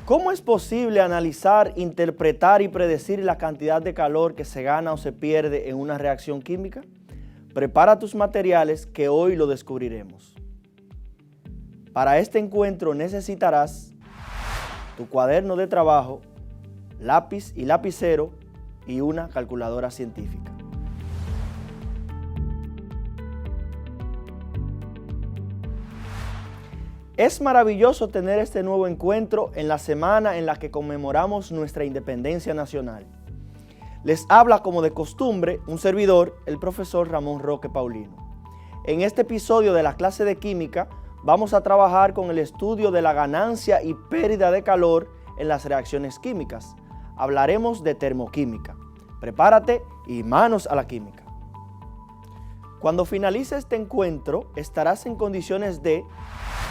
¿Cómo es posible analizar, interpretar y predecir la cantidad de calor que se gana o se pierde en una reacción química? Prepara tus materiales que hoy lo descubriremos. Para este encuentro necesitarás tu cuaderno de trabajo, lápiz y lapicero y una calculadora científica. Es maravilloso tener este nuevo encuentro en la semana en la que conmemoramos nuestra independencia nacional. Les habla como de costumbre un servidor, el profesor Ramón Roque Paulino. En este episodio de la clase de química vamos a trabajar con el estudio de la ganancia y pérdida de calor en las reacciones químicas. Hablaremos de termoquímica. Prepárate y manos a la química. Cuando finalice este encuentro, estarás en condiciones de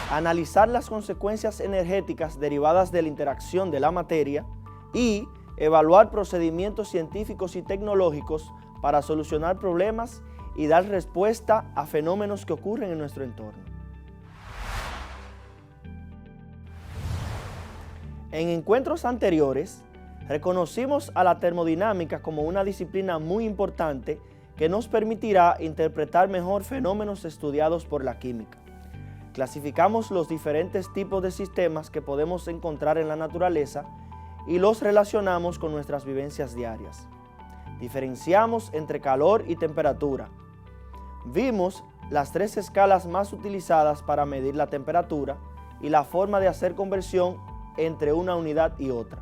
analizar las consecuencias energéticas derivadas de la interacción de la materia y evaluar procedimientos científicos y tecnológicos para solucionar problemas y dar respuesta a fenómenos que ocurren en nuestro entorno. En encuentros anteriores, reconocimos a la termodinámica como una disciplina muy importante que nos permitirá interpretar mejor fenómenos estudiados por la química. Clasificamos los diferentes tipos de sistemas que podemos encontrar en la naturaleza y los relacionamos con nuestras vivencias diarias. Diferenciamos entre calor y temperatura. Vimos las tres escalas más utilizadas para medir la temperatura y la forma de hacer conversión entre una unidad y otra.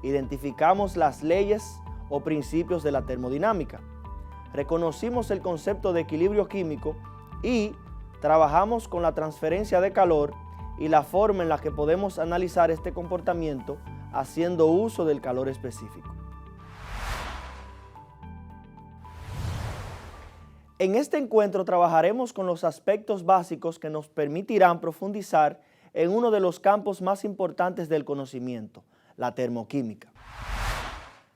Identificamos las leyes o principios de la termodinámica. Reconocimos el concepto de equilibrio químico y trabajamos con la transferencia de calor y la forma en la que podemos analizar este comportamiento haciendo uso del calor específico. En este encuentro trabajaremos con los aspectos básicos que nos permitirán profundizar en uno de los campos más importantes del conocimiento, la termoquímica.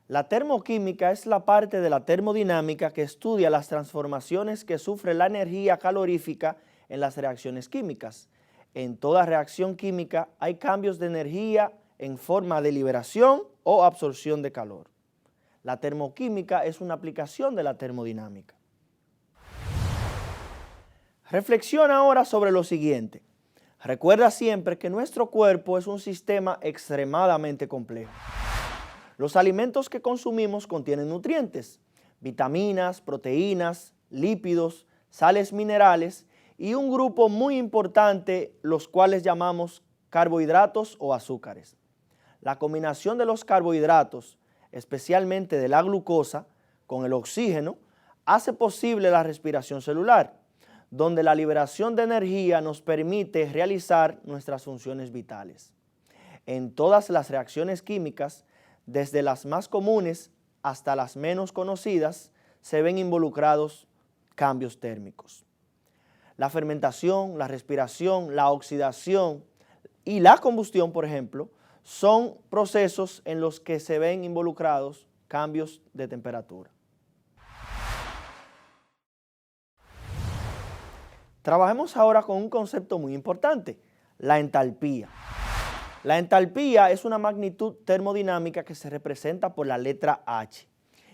La termoquímica es la parte de la termodinámica que estudia las transformaciones que sufre la energía calorífica en las reacciones químicas. En toda reacción química hay cambios de energía en forma de liberación o absorción de calor. La termoquímica es una aplicación de la termodinámica. Reflexiona ahora sobre lo siguiente. Recuerda siempre que nuestro cuerpo es un sistema extremadamente complejo. Los alimentos que consumimos contienen nutrientes, vitaminas, proteínas, lípidos, sales minerales y un grupo muy importante, los cuales llamamos carbohidratos o azúcares. La combinación de los carbohidratos, especialmente de la glucosa, con el oxígeno, hace posible la respiración celular, donde la liberación de energía nos permite realizar nuestras funciones vitales. En todas las reacciones químicas, desde las más comunes hasta las menos conocidas, se ven involucrados cambios térmicos. La fermentación, la respiración, la oxidación y la combustión, por ejemplo, son procesos en los que se ven involucrados cambios de temperatura. Trabajemos ahora con un concepto muy importante, la entalpía. La entalpía es una magnitud termodinámica que se representa por la letra H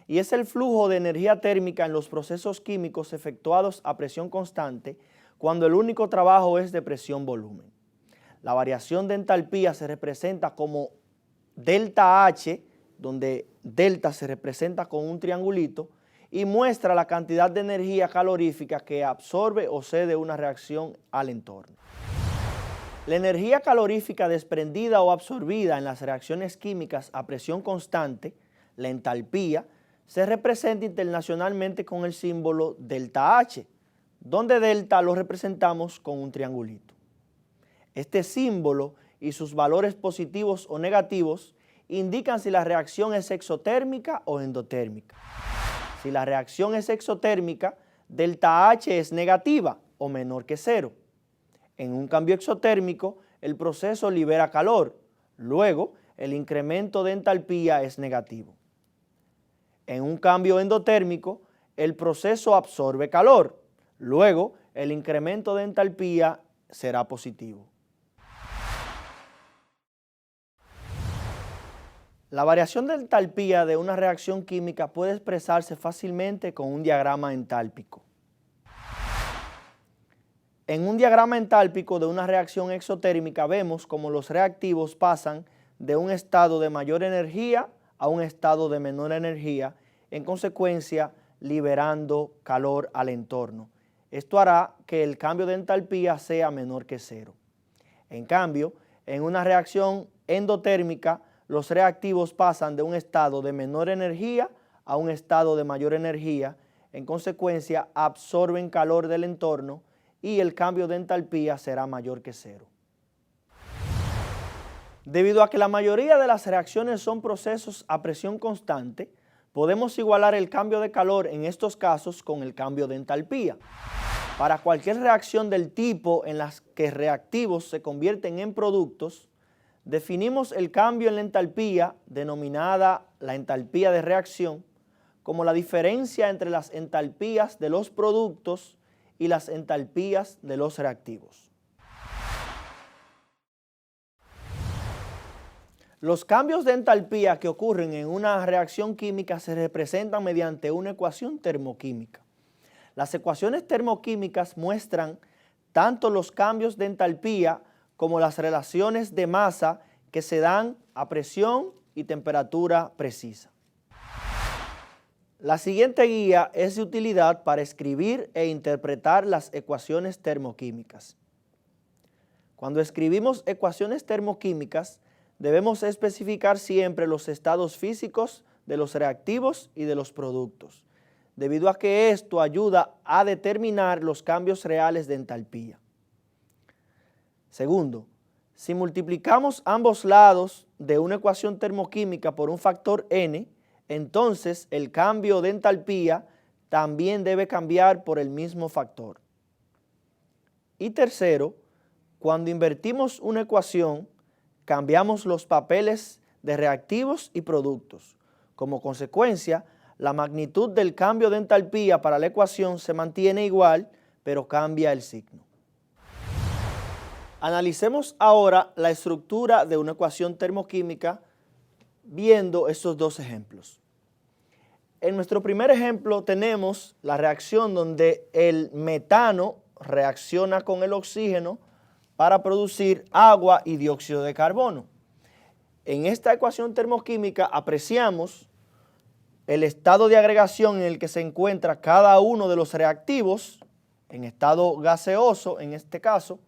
y es el flujo de energía térmica en los procesos químicos efectuados a presión constante cuando el único trabajo es de presión-volumen. La variación de entalpía se representa como delta H, donde delta se representa con un triangulito y muestra la cantidad de energía calorífica que absorbe o cede una reacción al entorno. La energía calorífica desprendida o absorbida en las reacciones químicas a presión constante, la entalpía, se representa internacionalmente con el símbolo delta H, donde delta lo representamos con un triangulito. Este símbolo y sus valores positivos o negativos indican si la reacción es exotérmica o endotérmica. Si la reacción es exotérmica, delta H es negativa o menor que cero. En un cambio exotérmico, el proceso libera calor, luego el incremento de entalpía es negativo. En un cambio endotérmico, el proceso absorbe calor, luego el incremento de entalpía será positivo. La variación de entalpía de una reacción química puede expresarse fácilmente con un diagrama entálpico. En un diagrama entálpico de una reacción exotérmica vemos cómo los reactivos pasan de un estado de mayor energía a un estado de menor energía, en consecuencia liberando calor al entorno. Esto hará que el cambio de entalpía sea menor que cero. En cambio, en una reacción endotérmica, los reactivos pasan de un estado de menor energía a un estado de mayor energía, en consecuencia absorben calor del entorno y el cambio de entalpía será mayor que cero. Debido a que la mayoría de las reacciones son procesos a presión constante, podemos igualar el cambio de calor en estos casos con el cambio de entalpía. Para cualquier reacción del tipo en las que reactivos se convierten en productos, definimos el cambio en la entalpía, denominada la entalpía de reacción, como la diferencia entre las entalpías de los productos y las entalpías de los reactivos. Los cambios de entalpía que ocurren en una reacción química se representan mediante una ecuación termoquímica. Las ecuaciones termoquímicas muestran tanto los cambios de entalpía como las relaciones de masa que se dan a presión y temperatura precisa. La siguiente guía es de utilidad para escribir e interpretar las ecuaciones termoquímicas. Cuando escribimos ecuaciones termoquímicas, debemos especificar siempre los estados físicos de los reactivos y de los productos, debido a que esto ayuda a determinar los cambios reales de entalpía. Segundo, si multiplicamos ambos lados de una ecuación termoquímica por un factor n, entonces el cambio de entalpía también debe cambiar por el mismo factor. Y tercero, cuando invertimos una ecuación, cambiamos los papeles de reactivos y productos. Como consecuencia, la magnitud del cambio de entalpía para la ecuación se mantiene igual, pero cambia el signo. Analicemos ahora la estructura de una ecuación termoquímica viendo estos dos ejemplos. En nuestro primer ejemplo tenemos la reacción donde el metano reacciona con el oxígeno para producir agua y dióxido de carbono. En esta ecuación termoquímica apreciamos el estado de agregación en el que se encuentra cada uno de los reactivos, en estado gaseoso en este caso,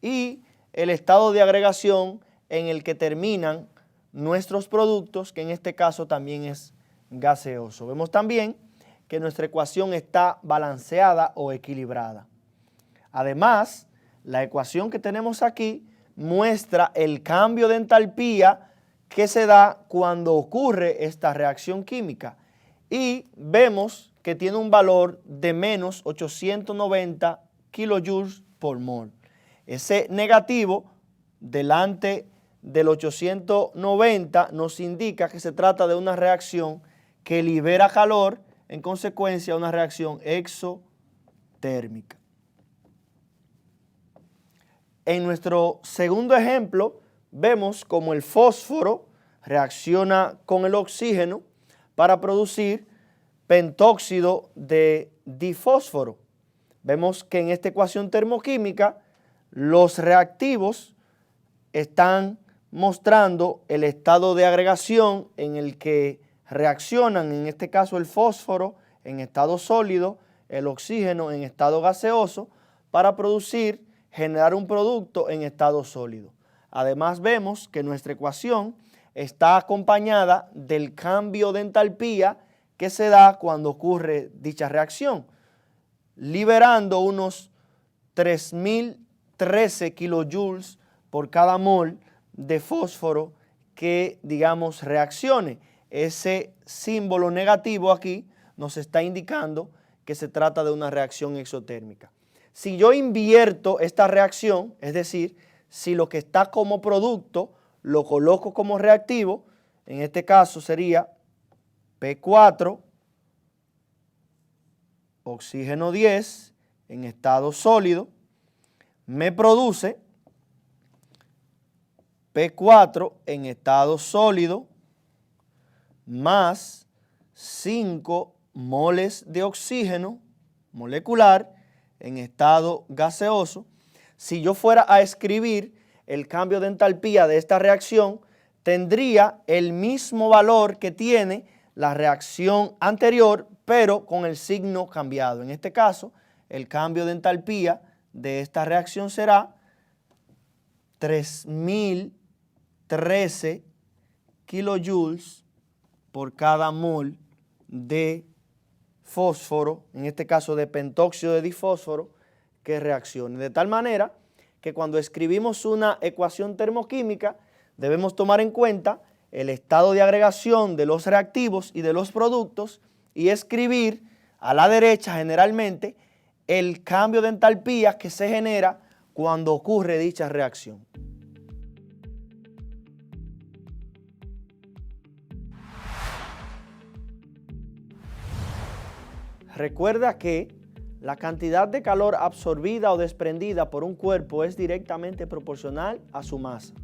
y el estado de agregación en el que terminan nuestros productos, que en este caso también es gaseoso. Vemos también que nuestra ecuación está balanceada o equilibrada. Además, la ecuación que tenemos aquí muestra el cambio de entalpía que se da cuando ocurre esta reacción química y vemos que tiene un valor de menos 890 kilojoules por mol. Ese negativo delante del 890 nos indica que se trata de una reacción que libera calor, en consecuencia una reacción exotérmica. En nuestro segundo ejemplo vemos cómo el fósforo reacciona con el oxígeno para producir pentóxido de difósforo. Vemos que en esta ecuación termoquímica los reactivos están mostrando el estado de agregación en el que reaccionan, en este caso el fósforo en estado sólido, el oxígeno en estado gaseoso, para generar un producto en estado sólido. Además vemos que nuestra ecuación está acompañada del cambio de entalpía que se da cuando ocurre dicha reacción, liberando unos 3013 kilojoules por cada mol de fósforo que, digamos, reaccione. Ese símbolo negativo aquí nos está indicando que se trata de una reacción exotérmica. Si yo invierto esta reacción, es decir, si lo que está como producto lo coloco como reactivo, en este caso sería P4, oxígeno 10 en estado sólido, me produce P4 en estado sólido más 5 moles de oxígeno molecular en estado gaseoso. Si yo fuera a escribir el cambio de entalpía de esta reacción, tendría el mismo valor que tiene la reacción anterior, pero con el signo cambiado. En este caso, el cambio de entalpía de esta reacción será 3013 kilojoules por cada mol de fósforo, en este caso de pentóxido de difósforo, que reaccione. De tal manera que cuando escribimos una ecuación termoquímica debemos tomar en cuenta el estado de agregación de los reactivos y de los productos y escribir a la derecha generalmente el cambio de entalpía que se genera cuando ocurre dicha reacción. Recuerda que la cantidad de calor absorbida o desprendida por un cuerpo es directamente proporcional a su masa.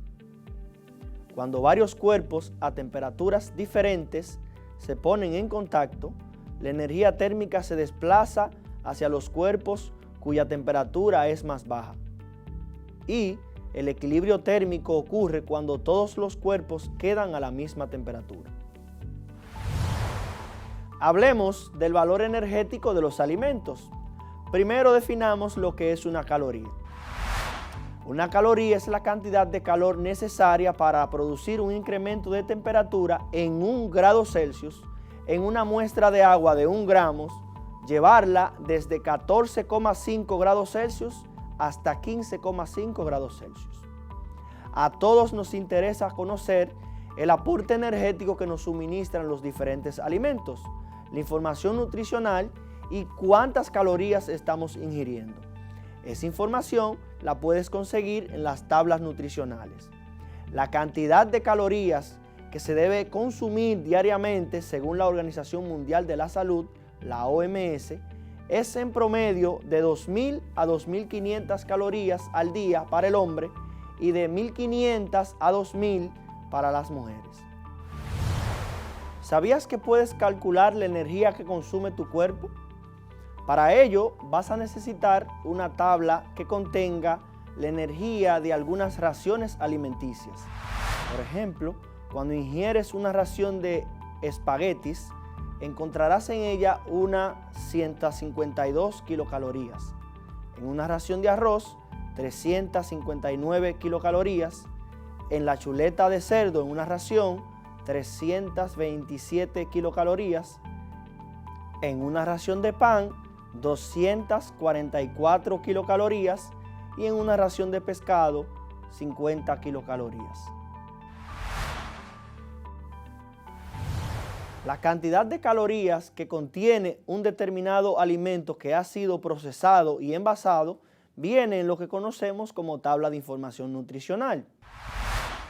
Cuando varios cuerpos a temperaturas diferentes se ponen en contacto, la energía térmica se desplaza hacia los cuerpos cuya temperatura es más baja. Y el equilibrio térmico ocurre cuando todos los cuerpos quedan a la misma temperatura. Hablemos del valor energético de los alimentos. Primero definamos lo que es una caloría. Una caloría es la cantidad de calor necesaria para producir un incremento de temperatura en 1 grado Celsius en una muestra de agua de 1 gramo, llevarla desde 14,5 grados Celsius hasta 15,5 grados Celsius. A todos nos interesa conocer el aporte energético que nos suministran los diferentes alimentos, la información nutricional y cuántas calorías estamos ingiriendo. Esa información la puedes conseguir en las tablas nutricionales. La cantidad de calorías que se debe consumir diariamente según la Organización Mundial de la Salud, la OMS, es en promedio de 2.000 a 2.500 calorías al día para el hombre y de 1.500 a 2.000 para las mujeres. ¿Sabías que puedes calcular la energía que consume tu cuerpo? Para ello vas a necesitar una tabla que contenga la energía de algunas raciones alimenticias. Por ejemplo, cuando ingieres una ración de espaguetis, encontrarás en ella unas 152 kilocalorías. En una ración de arroz, 359 kilocalorías. En la chuleta de cerdo, en una ración, 327 kilocalorías. En una ración de pan, 244 kilocalorías. Y en una ración de pescado, 50 kilocalorías. La cantidad de calorías que contiene un determinado alimento que ha sido procesado y envasado viene en lo que conocemos como tabla de información nutricional.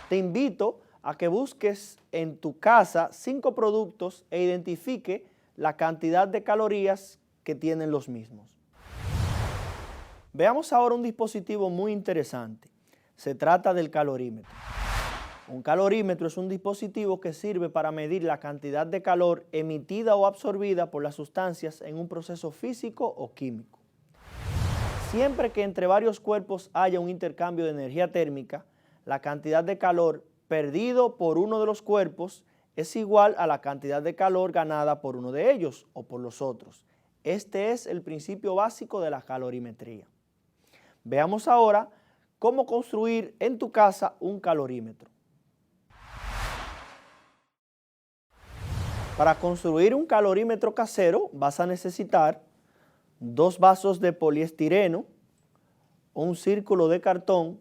Te invito a que busques en tu casa 5 productos e identifique la cantidad de calorías que tienen los mismos. Veamos ahora un dispositivo muy interesante. Se trata del calorímetro. Un calorímetro es un dispositivo que sirve para medir la cantidad de calor emitida o absorbida por las sustancias en un proceso físico o químico. Siempre que entre varios cuerpos haya un intercambio de energía térmica, la cantidad de calor perdido por uno de los cuerpos es igual a la cantidad de calor ganada por uno de ellos o por los otros. Este es el principio básico de la calorimetría. Veamos ahora cómo construir en tu casa un calorímetro. Para construir un calorímetro casero vas a necesitar 2 vasos de poliestireno, un círculo de cartón,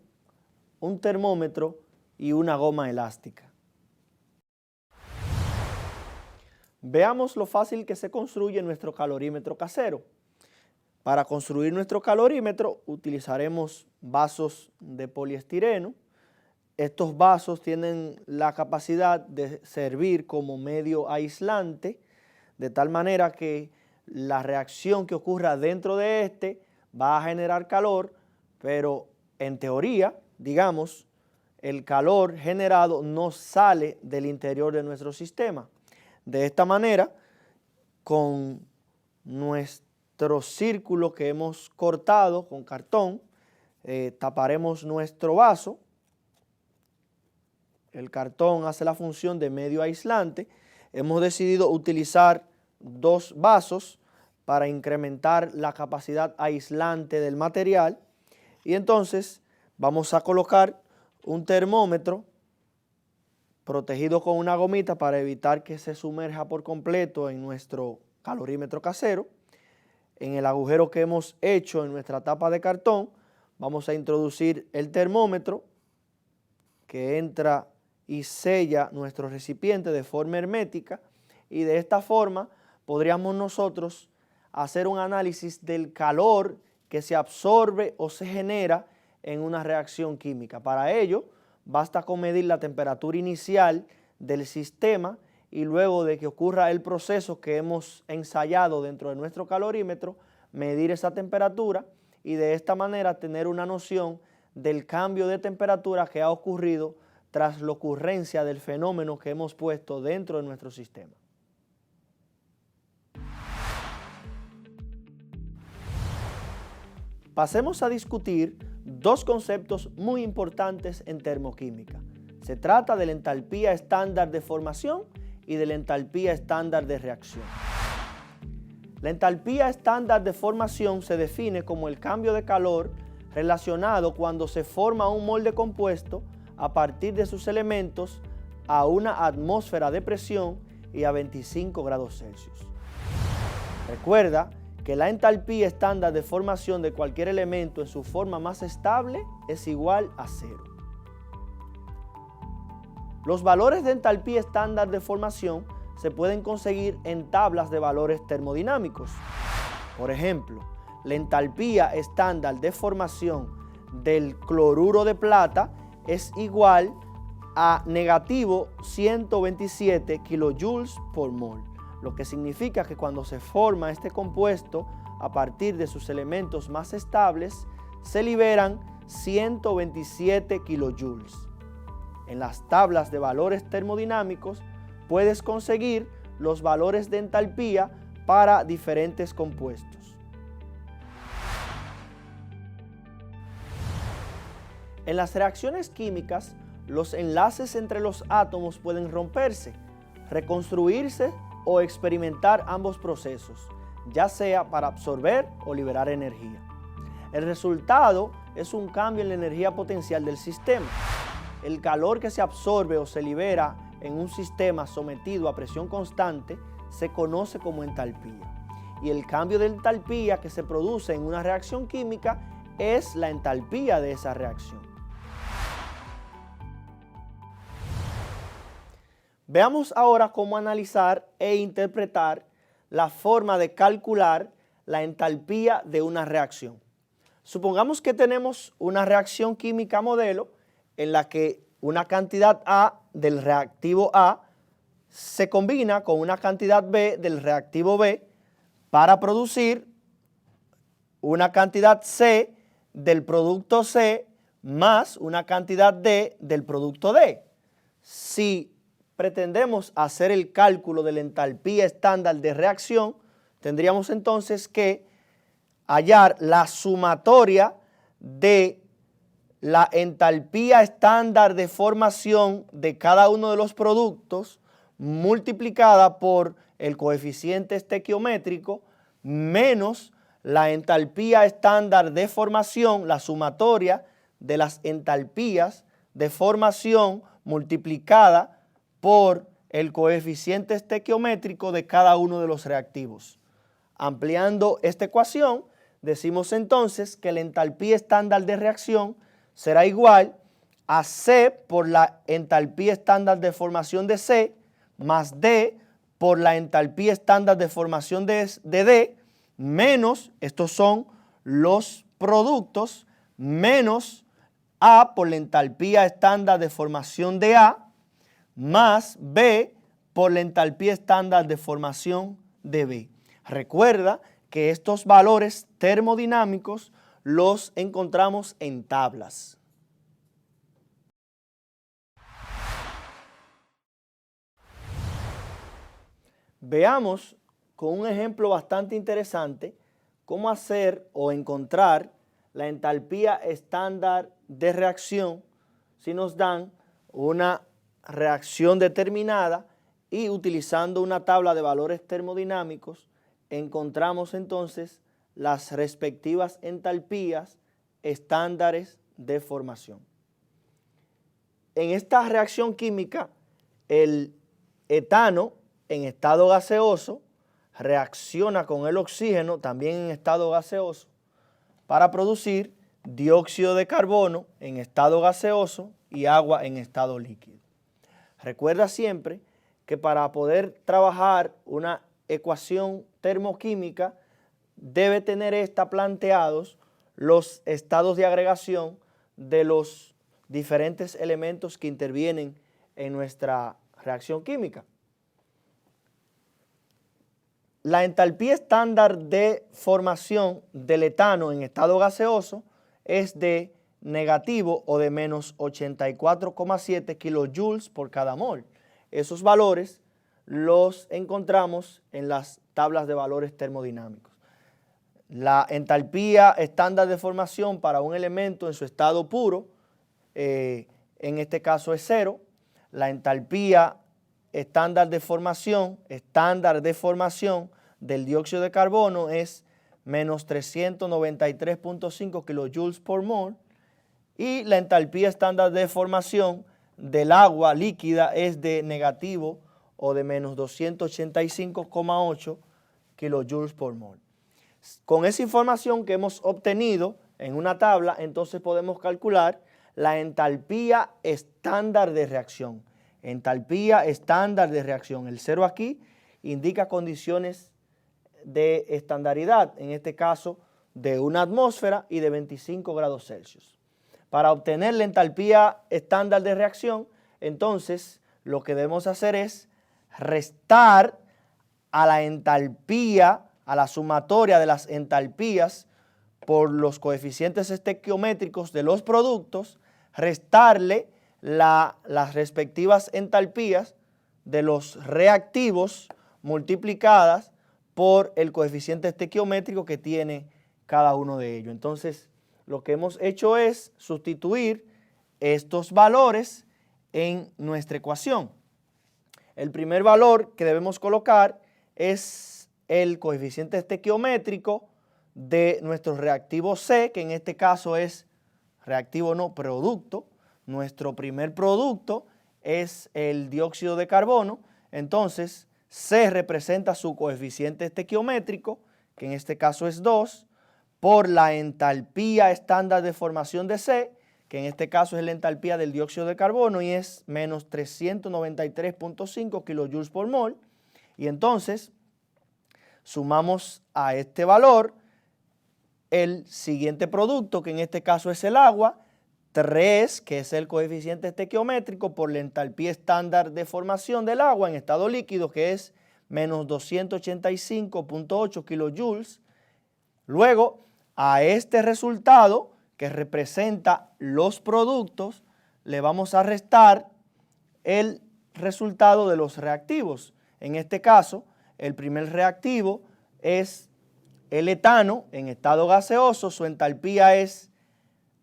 un termómetro y una goma elástica. Veamos lo fácil que se construye nuestro calorímetro casero. Para construir nuestro calorímetro utilizaremos vasos de poliestireno. Estos vasos tienen la capacidad de servir como medio aislante, de tal manera que la reacción que ocurra dentro de este va a generar calor, pero en teoría, digamos, el calor generado no sale del interior de nuestro sistema. De esta manera, con nuestro círculo que hemos cortado con cartón, taparemos nuestro vaso. El cartón hace la función de medio aislante. Hemos decidido utilizar 2 vasos para incrementar la capacidad aislante del material. Y entonces vamos a colocar un termómetro protegido con una gomita para evitar que se sumerja por completo en nuestro calorímetro casero. En el agujero que hemos hecho en nuestra tapa de cartón, vamos a introducir el termómetro que entra y sella nuestro recipiente de forma hermética, y de esta forma podríamos nosotros hacer un análisis del calor que se absorbe o se genera en una reacción química. Para ello, basta con medir la temperatura inicial del sistema y luego de que ocurra el proceso que hemos ensayado dentro de nuestro calorímetro, medir esa temperatura y de esta manera tener una noción del cambio de temperatura que ha ocurrido tras la ocurrencia del fenómeno que hemos puesto dentro de nuestro sistema. Pasemos a discutir 2 conceptos muy importantes en termoquímica. Se trata de la entalpía estándar de formación y de la entalpía estándar de reacción. La entalpía estándar de formación se define como el cambio de calor relacionado cuando se forma un molde compuesto a partir de sus elementos a una atmósfera de presión y a 25 grados Celsius. Recuerda que la entalpía estándar de formación de cualquier elemento en su forma más estable es igual a 0. Los valores de entalpía estándar de formación se pueden conseguir en tablas de valores termodinámicos. Por ejemplo, la entalpía estándar de formación del cloruro de plata es igual a negativo 127 kilojoules por mol, lo que significa que cuando se forma este compuesto a partir de sus elementos más estables, se liberan 127 kilojoules. En las tablas de valores termodinámicos puedes conseguir los valores de entalpía para diferentes compuestos. En las reacciones químicas, los enlaces entre los átomos pueden romperse, reconstruirse o experimentar ambos procesos, ya sea para absorber o liberar energía. El resultado es un cambio en la energía potencial del sistema. El calor que se absorbe o se libera en un sistema sometido a presión constante se conoce como entalpía. Y el cambio de entalpía que se produce en una reacción química es la entalpía de esa reacción. Veamos ahora cómo analizar e interpretar la forma de calcular la entalpía de una reacción. Supongamos que tenemos una reacción química modelo en la que una cantidad A del reactivo A se combina con una cantidad B del reactivo B para producir una cantidad C del producto C más una cantidad D del producto D. Si pretendemos hacer el cálculo de la entalpía estándar de reacción, tendríamos entonces que hallar la sumatoria de la entalpía estándar de formación de cada uno de los productos multiplicada por el coeficiente estequiométrico menos la entalpía estándar de formación, la sumatoria de las entalpías de formación multiplicada por el coeficiente estequiométrico de cada uno de los reactivos. Ampliando esta ecuación, decimos entonces que la entalpía estándar de reacción será igual a C por la entalpía estándar de formación de C más D por la entalpía estándar de formación de D menos, estos son los productos, menos A por la entalpía estándar de formación de A más B por la entalpía estándar de formación de B. Recuerda que estos valores termodinámicos los encontramos en tablas. Veamos con un ejemplo bastante interesante cómo hacer o encontrar la entalpía estándar de reacción si nos dan una reacción determinada y utilizando una tabla de valores termodinámicos encontramos entonces las respectivas entalpías estándares de formación. En esta reacción química, el etano en estado gaseoso reacciona con el oxígeno también en estado gaseoso para producir dióxido de carbono en estado gaseoso y agua en estado líquido. Recuerda siempre que para poder trabajar una ecuación termoquímica debe tener planteados los estados de agregación de los diferentes elementos que intervienen en nuestra reacción química. La entalpía estándar de formación del etano en estado gaseoso es de negativo o de menos 84,7 kilojoules por cada mol. Esos valores los encontramos en las tablas de valores termodinámicos. La entalpía estándar de formación para un elemento en su estado puro, en este caso es 0. La entalpía estándar de formación del dióxido de carbono es menos 393.5 kilojoules por mol y la entalpía estándar de formación del agua líquida es de negativo o de menos 285,8 kilojoules por mol. Con esa información que hemos obtenido en una tabla, entonces podemos calcular la entalpía estándar de reacción. Entalpía estándar de reacción. El 0 aquí indica condiciones de estandaridad, en este caso de una atmósfera y de 25 grados Celsius. Para obtener la entalpía estándar de reacción, entonces lo que debemos hacer es restar a la entalpía, a la sumatoria de las entalpías por los coeficientes estequiométricos de los productos, restarle las respectivas entalpías de los reactivos multiplicadas por el coeficiente estequiométrico que tiene cada uno de ellos. Entonces, lo que hemos hecho es sustituir estos valores en nuestra ecuación. El primer valor que debemos colocar es el coeficiente estequiométrico de nuestro reactivo C, que en este caso es reactivo no, producto. Nuestro primer producto es el dióxido de carbono, entonces C representa su coeficiente estequiométrico, que en este caso es 2, por la entalpía estándar de formación de C, que en este caso es la entalpía del dióxido de carbono y es menos 393.5 kilojoules por mol. Y entonces sumamos a este valor el siguiente producto, que en este caso es el agua, 3, que es el coeficiente estequiométrico por la entalpía estándar de formación del agua en estado líquido, que es menos 285.8 kilojoules. Luego, a este resultado, que representa los productos, le vamos a restar el resultado de los reactivos. En este caso, el primer reactivo es el etano en estado gaseoso, su entalpía es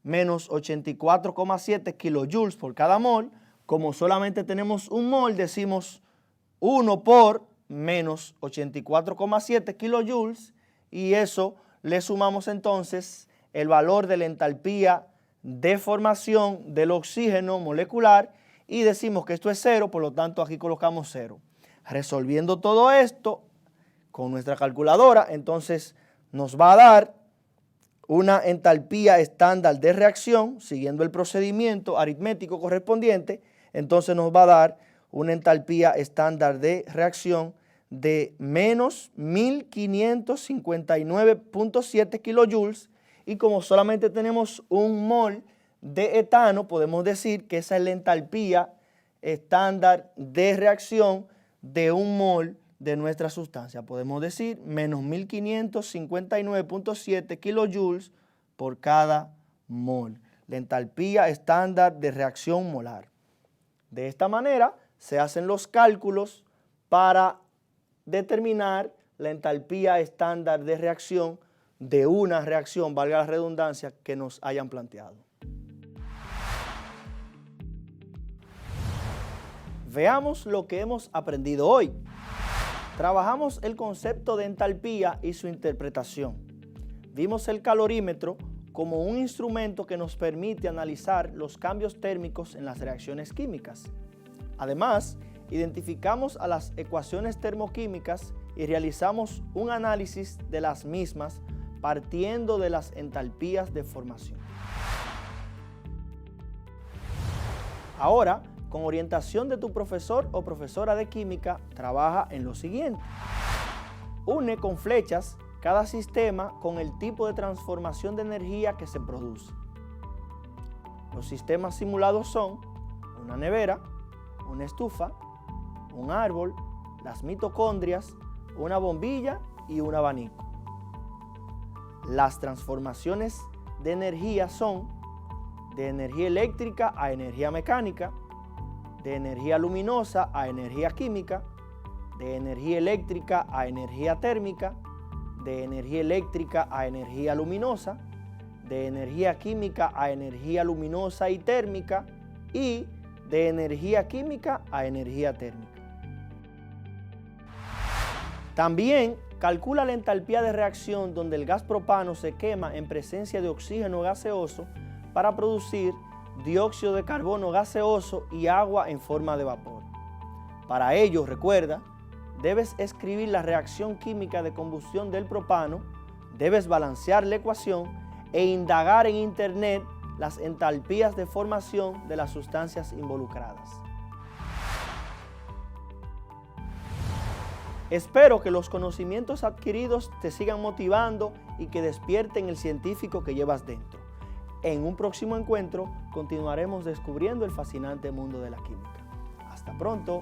menos 84,7 kilojoules por cada mol. Como solamente tenemos un mol, decimos 1 por menos 84,7 kilojoules y eso le sumamos entonces el valor de la entalpía de formación del oxígeno molecular y decimos que esto es 0, por lo tanto aquí colocamos 0. Resolviendo todo esto con nuestra calculadora, entonces nos va a dar una entalpía estándar de reacción, siguiendo el procedimiento aritmético correspondiente, entonces nos va a dar una entalpía estándar de reacción de menos 1559.7 kilojoules y como solamente tenemos un mol de etano, podemos decir que esa es la entalpía estándar de reacción de un mol de nuestra sustancia. Podemos decir menos 1559.7 kilojoules por cada mol. La entalpía estándar de reacción molar. De esta manera se hacen los cálculos para determinar la entalpía estándar de reacción de una reacción, valga la redundancia, que nos hayan planteado. Veamos lo que hemos aprendido hoy. Trabajamos el concepto de entalpía y su interpretación. Vimos el calorímetro como un instrumento que nos permite analizar los cambios térmicos en las reacciones químicas. Además, identificamos a las ecuaciones termoquímicas y realizamos un análisis de las mismas partiendo de las entalpías de formación. Ahora, con orientación de tu profesor o profesora de química, trabaja en lo siguiente. Une con flechas cada sistema con el tipo de transformación de energía que se produce. Los sistemas simulados son una nevera, una estufa, un árbol, las mitocondrias, una bombilla y un abanico. Las transformaciones de energía son de energía eléctrica a energía mecánica, de energía luminosa a energía química, de energía eléctrica a energía térmica, de energía eléctrica a energía luminosa, de energía química a energía luminosa y térmica y de energía química a energía térmica. También calcula la entalpía de reacción donde el gas propano se quema en presencia de oxígeno gaseoso para producir dióxido de carbono gaseoso y agua en forma de vapor. Para ello, recuerda, debes escribir la reacción química de combustión del propano, debes balancear la ecuación e indagar en Internet las entalpías de formación de las sustancias involucradas. Espero que los conocimientos adquiridos te sigan motivando y que despierten el científico que llevas dentro. En un próximo encuentro continuaremos descubriendo el fascinante mundo de la química. Hasta pronto.